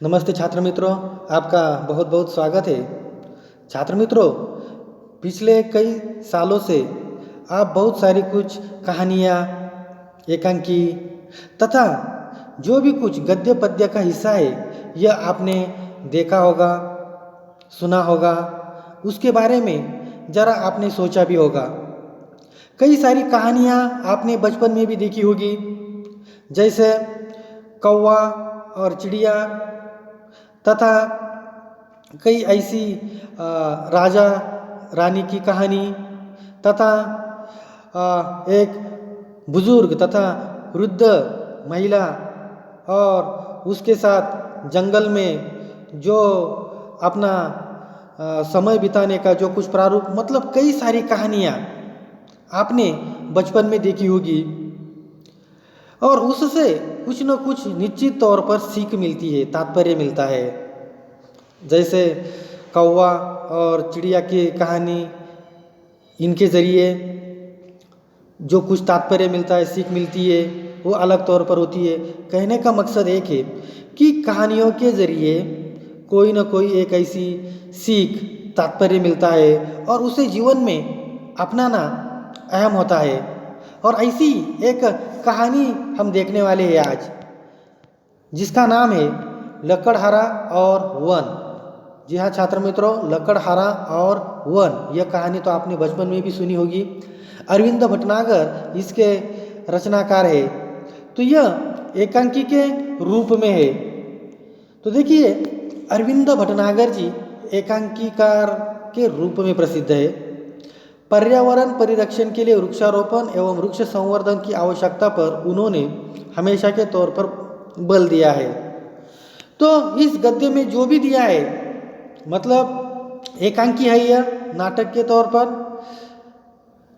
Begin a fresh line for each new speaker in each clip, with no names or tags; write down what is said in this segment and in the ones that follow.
नमस्ते छात्र मित्रों, आपका बहुत बहुत स्वागत है। छात्र मित्रों, पिछले कई सालों से आप बहुत सारी कुछ कहानियाँ, एकांकी तथा जो भी कुछ गद्य पद्य का हिस्सा है, यह आपने देखा होगा, सुना होगा। उसके बारे में ज़रा आपने सोचा भी होगा। कई सारी कहानियाँ आपने बचपन में भी देखी होगी, जैसे कौवा और चिड़िया तथा कई ऐसी राजा रानी की कहानी तथा एक बुजुर्ग तथा वृद्ध महिला और उसके साथ जंगल में जो अपना समय बिताने का जो कुछ प्रारूप, मतलब कई सारी कहानियाँ आपने बचपन में देखी होगी और उससे कुछ न कुछ निश्चित तौर पर सीख मिलती है, तात्पर्य मिलता है। जैसे कौवा और चिड़िया की कहानी, इनके ज़रिए जो कुछ तात्पर्य मिलता है, सीख मिलती है, वो अलग तौर पर होती है। कहने का मकसद एक है कि कहानियों के ज़रिए कोई न कोई एक ऐसी सीख, तात्पर्य मिलता है और उसे जीवन में अपनाना अहम होता है। और ऐसी एक कहानी हम देखने वाले हैं आज, जिसका नाम है लकड़हारा और वन। जी हाँ छात्र मित्रों, लकड़हारा और वन, यह कहानी तो आपने बचपन में भी सुनी होगी। अरविंद भटनागर इसके रचनाकार है। तो यह एकांकी के रूप में है। तो देखिए, अरविंद भटनागर जी एकांकीकार के रूप में प्रसिद्ध है। पर्यावरण परिरक्षण के लिए वृक्षारोपण एवं वृक्ष संवर्धन की आवश्यकता पर उन्होंने हमेशा के तौर पर बल दिया है। तो इस गद्य में जो भी दिया है, मतलब एकांकी है यह नाटक के तौर पर।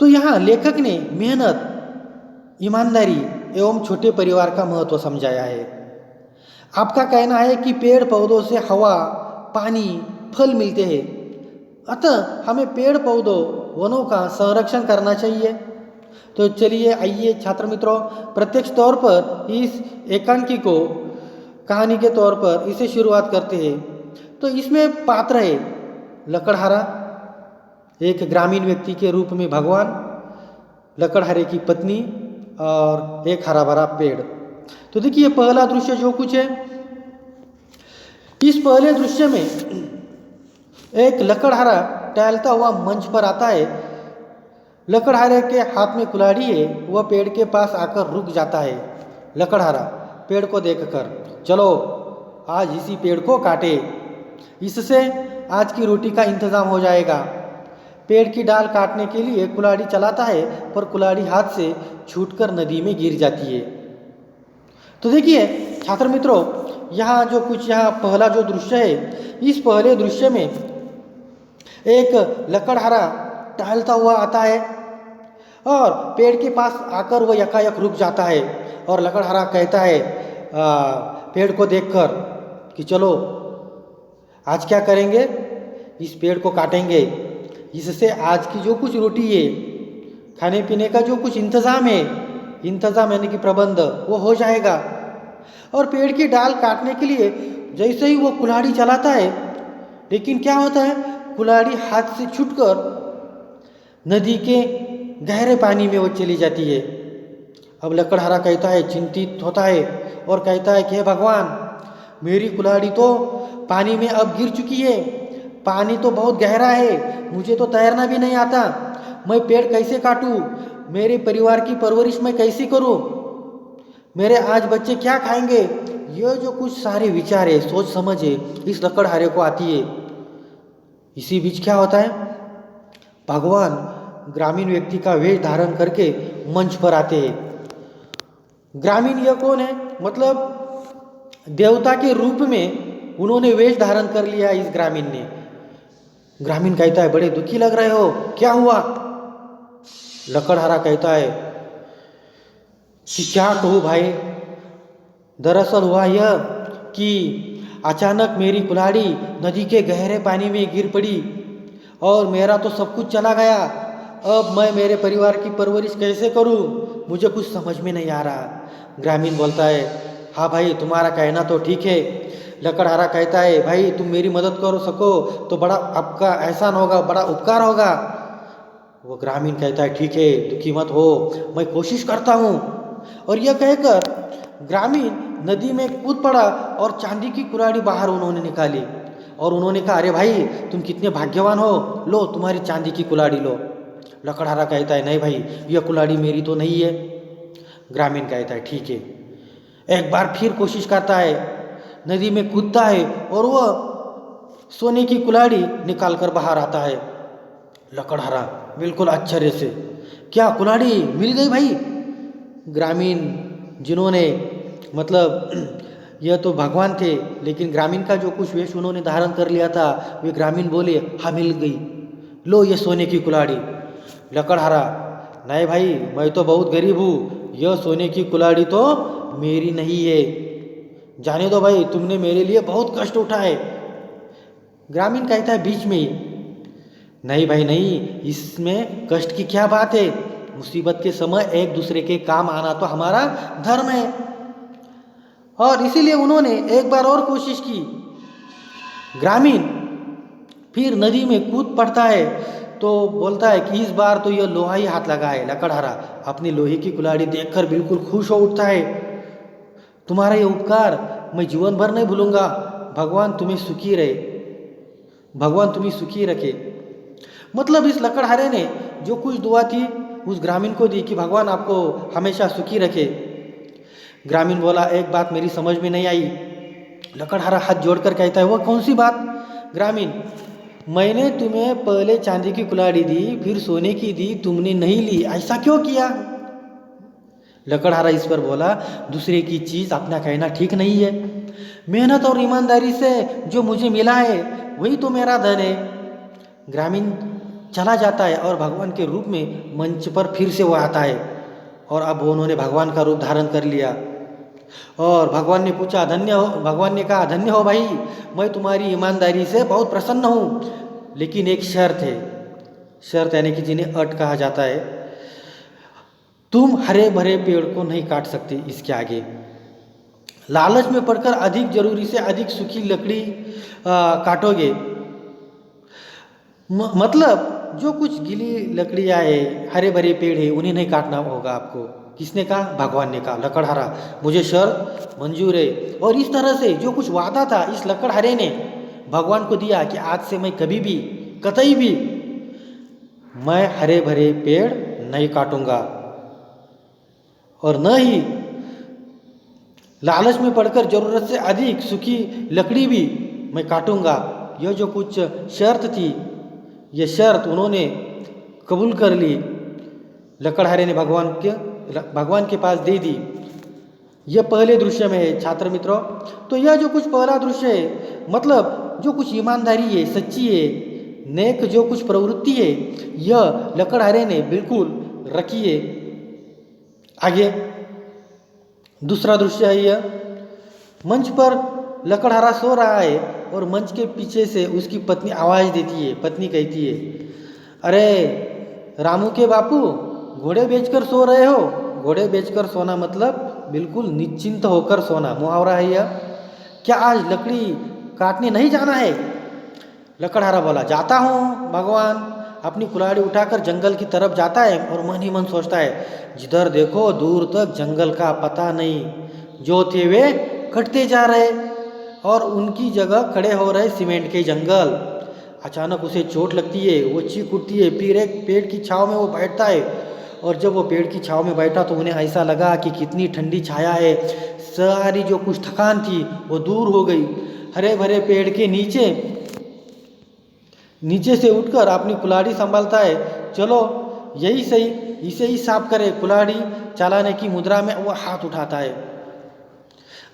तो यहाँ लेखक ने मेहनत, ईमानदारी एवं छोटे परिवार का महत्व समझाया है। आपका कहना है कि पेड़ पौधों से हवा, पानी, फल मिलते हैं, अतः हमें पेड़ पौधों, वनों का संरक्षण करना चाहिए। तो चलिए आइए छात्र मित्रों, प्रत्यक्ष तौर पर इस एकांकी को कहानी के तौर पर इसे शुरुआत करते हैं। तो इसमें पात्र है लकड़हारा, एक ग्रामीण व्यक्ति के रूप में भगवान, लकड़हारे की पत्नी और एक हरा भरा पेड़। तो देखिए पहला दृश्य जो कुछ है, इस पहले दृश्य में एक लकड़हारा टहलता हुआ मंच पर आता है। लकड़हारे के हाथ में कुल्हाड़ी है। वह पेड़ के पास आकर रुक जाता है। लकड़हारा पेड़ को देखकर, चलो आज इसी पेड़ को काटे, इससे आज की रोटी का इंतजाम हो जाएगा। पेड़ की डाल काटने के लिए कुल्हाड़ी चलाता है, पर कुल्हाड़ी हाथ से छूटकर नदी में गिर जाती है। तो देखिए छात्र मित्रों, यहाँ जो कुछ, यहाँ पहला जो दृश्य है, इस पहले दृश्य में एक लकड़हारा टहलता हुआ आता है और पेड़ के पास आकर वह यकायक रुक जाता है। और लकड़हारा कहता है पेड़ को देखकर कि चलो आज क्या करेंगे, इस पेड़ को काटेंगे, इससे आज की जो कुछ रोटी है, खाने पीने का जो कुछ इंतज़ाम है, इंतज़ाम यानी कि प्रबंध, वो हो जाएगा। और पेड़ की डाल काटने के लिए जैसे ही वो कुल्हाड़ी चलाता है, लेकिन क्या होता है, कुल्हाड़ी हाथ से छूटकर नदी के गहरे पानी में वो चली जाती है। अब लकड़हारा कहता है, चिंतित होता है और कहता है कि हे भगवान, मेरी कुल्हाड़ी तो पानी में अब गिर चुकी है, पानी तो बहुत गहरा है, मुझे तो तैरना भी नहीं आता, मैं पेड़ कैसे काटूं, मेरे परिवार की परवरिश मैं कैसे करूं, मेरे आज बच्चे क्या खाएंगे। ये जो कुछ सारे विचार है, सोच समझ है, इस लकड़हारे को आती है। इसी बीच क्या होता है, भगवान ग्रामीण व्यक्ति का वेश धारण करके मंच पर आते हैं। ग्रामीण यह कौन है, मतलब देवता के रूप में उन्होंने वेश धारण कर लिया इस ग्रामीण ने। ग्रामीण कहता है, बड़े दुखी लग रहे हो, क्या हुआ। लकड़हारा कहता है कि क्या कहूँ भाई, दरअसल हुआ यह कि अचानक मेरी कुल्हाड़ी नदी के गहरे पानी में गिर पड़ी और मेरा तो सब कुछ चला गया। अब मैं मेरे परिवार की परवरिश कैसे करूं, मुझे कुछ समझ में नहीं आ रहा। ग्रामीण बोलता है, हाँ भाई तुम्हारा कहना तो ठीक है, लकड़हारा कहता है, भाई तुम मेरी मदद करो सको तो बड़ा आपका एहसान होगा, बड़ा उपकार होगा। वो ग्रामीण कहता है, ठीक है दुखी मत हो, मैं कोशिश करता हूँ। और यह कहकर ग्रामीण नदी में कूद पड़ा और चांदी की कुल्हाड़ी बाहर उन्होंने निकाली। और उन्होंने कहा, अरे भाई तुम कितने भाग्यवान हो, लो तुम्हारी चांदी की कुल्हाड़ी लो। लकड़हारा कहता है, नहीं भाई यह कुल्हाड़ी मेरी तो नहीं है। ग्रामीण कहता है, ठीक है। एक बार फिर कोशिश करता है, नदी में कूदता है और वह सोने की कुल्हाड़ी निकाल कर बाहर आता है। लकड़हारा बिल्कुल आश्चर्य से, क्या कुल्हाड़ी मिल गई भाई? ग्रामीण जिन्होंने मतलब यह तो भगवान थे, लेकिन ग्रामीण का जो कुछ वेश उन्होंने धारण कर लिया था, वे ग्रामीण बोले, हाँ मिल गई, लो ये सोने की कुल्हाड़ी। लकड़हारा, नहीं भाई मैं तो बहुत गरीब हूँ, यह सोने की कुल्हाड़ी तो मेरी नहीं है, जाने दो भाई, तुमने मेरे लिए बहुत कष्ट उठाए। ग्रामीण कहता है बीच में ही, नहीं भाई नहीं, इसमें कष्ट की क्या बात है, मुसीबत के समय एक दूसरे के काम आना तो हमारा धर्म है। और इसीलिए उन्होंने एक बार और कोशिश की। ग्रामीण फिर नदी में कूद पड़ता है तो बोलता है कि इस बार तो यह लोहा ही हाथ लगा है। लकड़हारा अपनी लोहे की कुल्हाड़ी देखकर बिल्कुल खुश हो उठता है, तुम्हारा ये उपकार मैं जीवन भर नहीं भूलूंगा, भगवान तुम्हें सुखी रहे, भगवान तुम्हें सुखी रखे। मतलब इस लकड़हारे ने जो कुछ दुआ थी उस ग्रामीण को दी कि भगवान आपको हमेशा सुखी रखे। ग्रामीण बोला, एक बात मेरी समझ में नहीं आई। लकड़हारा हाथ जोड़कर कहता है, वो कौन सी बात? ग्रामीण, मैंने तुम्हें पहले चांदी की कुल्हाड़ी दी, फिर सोने की दी, तुमने नहीं ली, ऐसा क्यों किया? लकड़हारा इस पर बोला, दूसरे की चीज़ अपना कहना ठीक नहीं है, मेहनत और ईमानदारी से जो मुझे मिला है वही तो मेरा धन है। ग्रामीण चला जाता है और भगवान के रूप में मंच पर फिर से वो आता है और अब उन्होंने भगवान का रूप धारण कर लिया। और भगवान ने पूछा, धन्य हो, भगवान ने कहा, धन्य हो भाई, मैं तुम्हारी ईमानदारी से बहुत प्रसन्न हूँ, लेकिन एक शर्त है। शर्त यानी कि जिन्हें अट कहा जाता है, तुम हरे भरे पेड़ को नहीं काट सकते इसके आगे। लालच में पड़कर अधिक जरूरी से अधिक सूखी लकड़ी काटोगे, मतलब जो कुछ गीली लकड़ियाँ है, हरे भरे पेड़ है, उन्हें नहीं काटना होगा आपको। किसने कहा? भगवान ने कहा। लकड़हारा, मुझे शर्त मंजूर है। और इस तरह से जो कुछ वादा था इस लकड़हारे ने भगवान को दिया कि आज से मैं कभी भी, कतई भी मैं हरे भरे पेड़ नहीं काटूंगा और न ही लालच में पड़कर जरूरत से अधिक सूखी लकड़ी भी मैं काटूंगा। यह जो कुछ शर्त थी, यह शर्त उन्होंने कबूल कर ली। लकड़हारे ने भगवान के पास दे दी। यह पहले दृश्य में है छात्र मित्रों। तो यह जो कुछ पहला दृश्य है, मतलब जो कुछ ईमानदारी है, सच्ची है, नेक जो कुछ प्रवृत्ति है, यह लकड़हारे ने बिल्कुल रखी है। आगे दूसरा दृश्य है, यह मंच पर लकड़हारा सो रहा है और मंच के पीछे से उसकी पत्नी आवाज़ देती है। पत्नी कहती है, अरे रामू के बापू, घोड़े बेचकर सो रहे हो? घोड़े बेचकर सोना मतलब बिल्कुल निश्चिंत होकर सोना, मुहावरा है यह। क्या आज लकड़ी काटने नहीं जाना है? लकड़हारा बोला, जाता हूँ भगवान। अपनी कुल्हाड़ी उठाकर जंगल की तरफ जाता है और मन ही मन सोचता है, जिधर देखो दूर तक जंगल का पता नहीं, जो थे वे कटते जा रहे और उनकी जगह खड़े हो रहे सीमेंट के जंगल। अचानक उसे चोट लगती है, वो चीख उठती है, फिर एक पेड़ की छांव में वो बैठता है और जब वो पेड़ की छांव में बैठा तो उन्हें ऐसा लगा कि कितनी ठंडी छाया है, सारी जो कुछ थकान थी वो दूर हो गई। हरे भरे पेड़ के नीचे से उठकर अपनी कुल्हाड़ी संभालता है। चलो यही सही, इसे ही साफ करे। कुल्हाड़ी चलाने की मुद्रा में वो हाथ उठाता है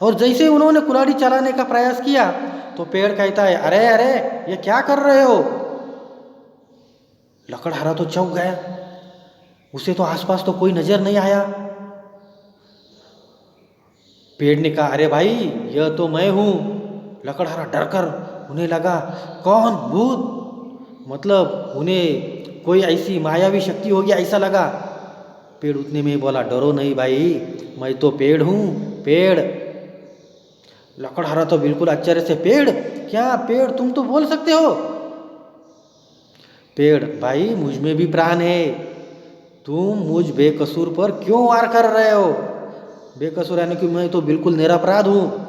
और जैसे ही उन्होंने कुल्हाड़ी चलाने का प्रयास किया तो पेड़ कहता है, अरे अरे ये क्या कर रहे हो? लकड़हारा तो चौंक गया, उसे तो आसपास तो कोई नजर नहीं आया। पेड़ ने कहा, अरे भाई यह तो मैं हूँ। लकड़हारा डरकर, उन्हें लगा कौन? भूत? मतलब उन्हें कोई ऐसी मायावी शक्ति होगी ऐसा लगा। पेड़ उतने में बोला, डरो नहीं भाई, मैं तो पेड़ हूँ, पेड़। लकड़हारा तो बिल्कुल आश्चर्य से, पेड़? क्या पेड़, तुम तो बोल सकते हो? पेड़, भाई मुझ में भी प्राण है, तुम मुझ बेकसूर पर क्यों वार कर रहे हो? बेकसूर यानी कि मैं तो बिल्कुल निरपराध हूँ,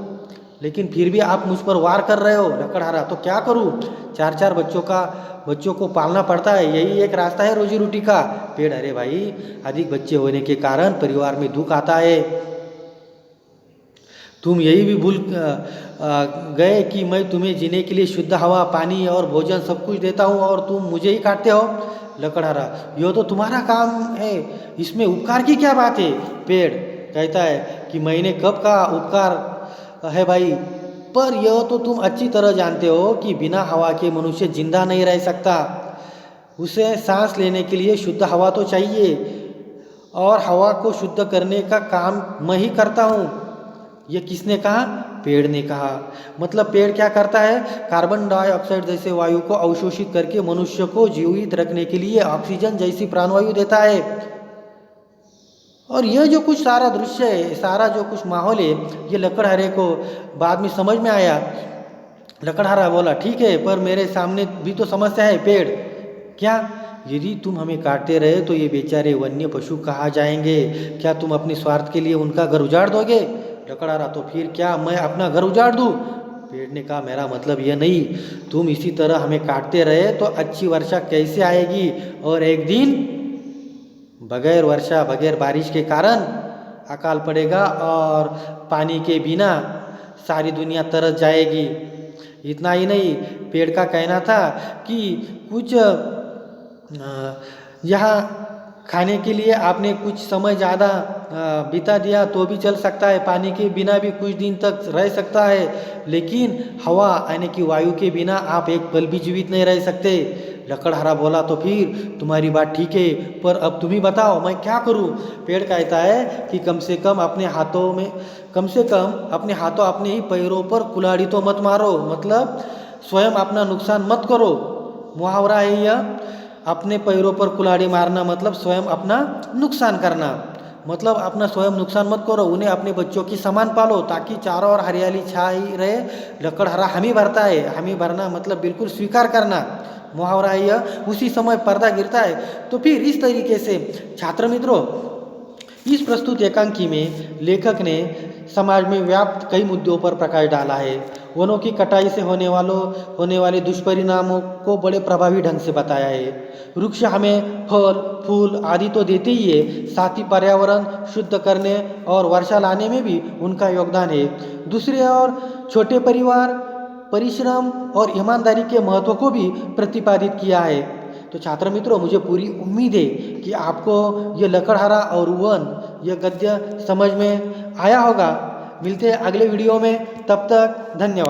लेकिन फिर भी आप मुझ पर वार कर रहे हो। लकड़हारा, तो क्या करूँ, चार चार बच्चों को पालना पड़ता है, यही एक रास्ता है रोजी रोटी का। पेड़, अरे भाई, अधिक बच्चे होने के कारण परिवार में दुख आता है। तुम यही भी भूल गए कि मैं तुम्हें जीने के लिए शुद्ध हवा, पानी और भोजन सब कुछ देता हूँ और तुम मुझे ही काटते हो। लकड़हारा, यह तो तुम्हारा काम है, इसमें उपकार की क्या बात है? पेड़ कहता है कि मैंने कब कहा उपकार है भाई, पर यह तो तुम अच्छी तरह जानते हो कि बिना हवा के मनुष्य जिंदा नहीं रह सकता। उसे सांस लेने के लिए शुद्ध हवा तो चाहिए, और हवा को शुद्ध करने का काम मैं ही करता हूँ। ये किसने कहा? पेड़ ने कहा। मतलब पेड़ क्या करता है? कार्बन डाइऑक्साइड जैसे वायु को अवशोषित करके मनुष्य को जीवित रखने के लिए ऑक्सीजन जैसी प्राणवायु देता है। और यह जो कुछ सारा दृश्य है, सारा जो कुछ माहौल है, ये लकड़हारे को बाद में समझ में आया। लकड़हारा बोला, ठीक है, पर मेरे सामने भी तो समस्या है। पेड़, क्या? यदि तुम हमें काटते रहे तो ये बेचारे वन्य पशु कहाँ जाएंगे? क्या तुम अपने स्वार्थ के लिए उनका घर उजाड़ दोगे? लकड़हारा, तो फिर क्या मैं अपना घर उजाड़ दूँ? पेड़ ने कहा, मेरा मतलब यह नहीं, तुम इसी तरह हमें काटते रहे तो अच्छी वर्षा कैसे आएगी? और एक दिन बगैर वर्षा, बगैर बारिश के कारण अकाल पड़ेगा और पानी के बिना सारी दुनिया तरस जाएगी। इतना ही नहीं, पेड़ का कहना था कि कुछ यहाँ खाने के लिए आपने कुछ समय ज़्यादा बिता दिया तो भी चल सकता है, पानी के बिना भी कुछ दिन तक रह सकता है, लेकिन हवा यानी कि वायु के बिना आप एक पल भी जीवित नहीं रह सकते। लकड़हारा बोला, तो फिर तुम्हारी बात ठीक है, पर अब तुम ही बताओ मैं क्या करूं? पेड़ कहता है कि कम से कम अपने हाथों अपने ही पैरों पर कुल्हाड़ी तो मत मारो, मतलब स्वयं अपना नुकसान मत करो। मुहावरा है यह, अपने पैरों पर कुल्हाड़ी मारना मतलब स्वयं अपना नुकसान करना। मतलब अपना स्वयं नुकसान मत करो, उन्हें अपने बच्चों की समान पालो ताकि चारों ओर हरियाली छाई रहे। लकड़हारा हामी भरता है, हामी भरना मतलब बिल्कुल स्वीकार करना। मुहावरा है यह, उसी समय पर्दा गिरता है। तो फिर इस तरीके से छात्र मित्रों, इस प्रस्तुत एकांकी में लेखक ने समाज में व्याप्त कई मुद्दों पर प्रकाश डाला है। वनों की कटाई से होने वाले दुष्परिणामों को बड़े प्रभावी ढंग से बताया है। वृक्ष हमें फल फूल आदि तो देते ही है, साथ ही पर्यावरण शुद्ध करने और वर्षा लाने में भी उनका योगदान है। दूसरी ओर छोटे परिवार, परिश्रम और ईमानदारी के महत्व को भी प्रतिपादित किया है। तो छात्र मित्रों, मुझे पूरी उम्मीद है कि आपको ये लकड़हारा और वन यह गद्य समझ में आया होगा। मिलते हैं अगले वीडियो में, तब तक धन्यवाद।